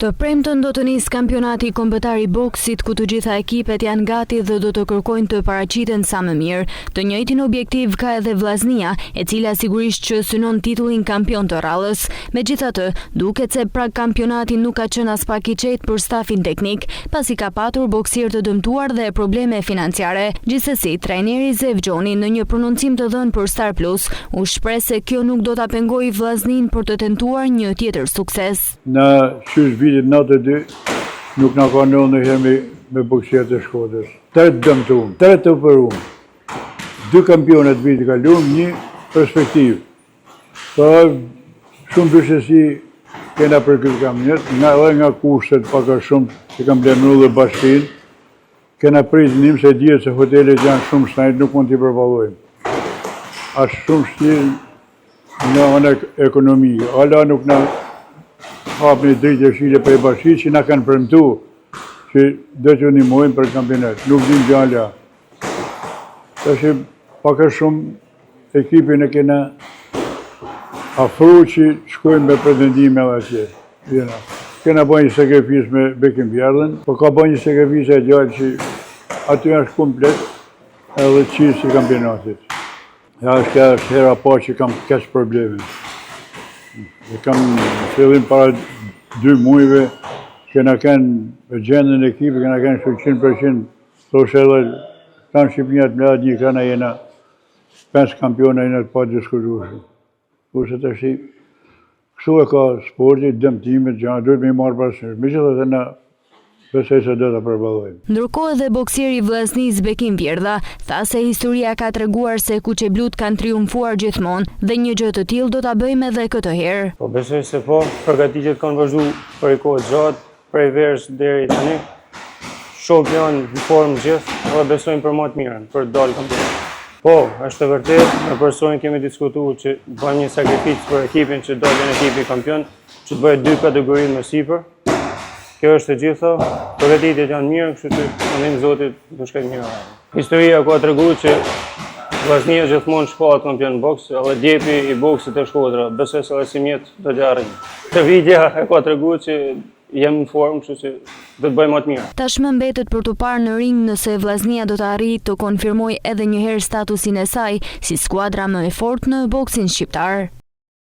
Të premtën do të nisë kampionati kombëtar i boksit ku të gjitha ekipet janë gati dhe do të kërkojnë të paraqiten sa më mirë. Të njëjtin objektiv ka edhe Vllaznia, e cila sigurisht që synon titullin kampion të rallës. Megjithatë, duket se prag kampionati nuk ka qenë as pak i qetë për stafin teknik, pasi ka patur boksier të dëmtuar dhe probleme financiare. Gjithsesi, trajneri Zevgjoni në një prononcim të dhënë për Star Plus u shpreh se kjo nuk do ta pengojë Vllaznin për të tentuar një tjetër sukses. Në qysh vitit 92 nuk na ka ndodhur ndonjëherë me boksierët e Shkodrës. 3 dëmtuar, 3 të operuar. 2 kampionet vitit kaluar, një perspektivë. Shumë dyshesi kena për këtë kampionat, nga kushtet pak a shumë që kam blernuar dhe bashkinë, kena pritnim se dihet se hotelet janë shumë shnajt, nuk mund t'i përballojmë. Ashtë shumë shtirë në anë ekonomike. Ala nuk na hapni drejtë e shile për e bashkit që na kanë premtu që do të ndihmojnë për kampionat. Nuk dim gjalla. Tash pak a shumë ekipin e kena afru që shkojmë me pretendime atje. Kena bëjë një sakrifis me Bekim Bjardhen, po ka bëjë një sakrifis e gjallë që aty është komplet edhe qisë i kampionatit. Ja është hera pa që kam keq probleme. E kam fillim para 2 muajve, kena kanë gjendën e ekipit, kena kanë 100%, thoshe edhe kanë Shqipënjat mladet një kana jena 5 kampiona jena të pa diskutueshëm. Kurse tash kështu e ka sporti, dëmtimet, gjëra duhet me marrë parasysh. Megjithatë na besoj se do ta përballojmë. Ndërkohë edhe boksieri i Vllaznisë Bekim Bjerdha tha se historia ka treguar se kuqeblut kanë triumfuar gjithmonë dhe një gjë të tillë do ta bëjmë edhe këtë herë. Po besoj se po, përgatitjet kanë vazhduar për kohë gjatë, prej verës deri tani. Shok janë në formë gjithë, dhe besojmë për më të mirën, për të dalë kampion. Po, është e vërtet, me personin kemi diskutuar që bëjmë një sakrificë për ekipin që dalën ekipi kampion, që të bëhet 2 kategori më sipër. Kjo është e gjitha, përgatitjet janë mirë, kështu që mendim Zotit do shkojë mirë. Historia ka treguar që Vllaznia gjithmonë shkohet kampion boks, edhe djepi i boksit të Shkodra, besoj se edhe si mjet do të arrijë. Këtë vidja e ka treguar që jem në formë, kështu që do të bëjmë më të mirë. Tashmë mbetet për të parë në ring nëse Vllaznia do të arrijë të konfirmojë edhe një herë statusin e saj si skuadra më e fortë në boksin shqiptar.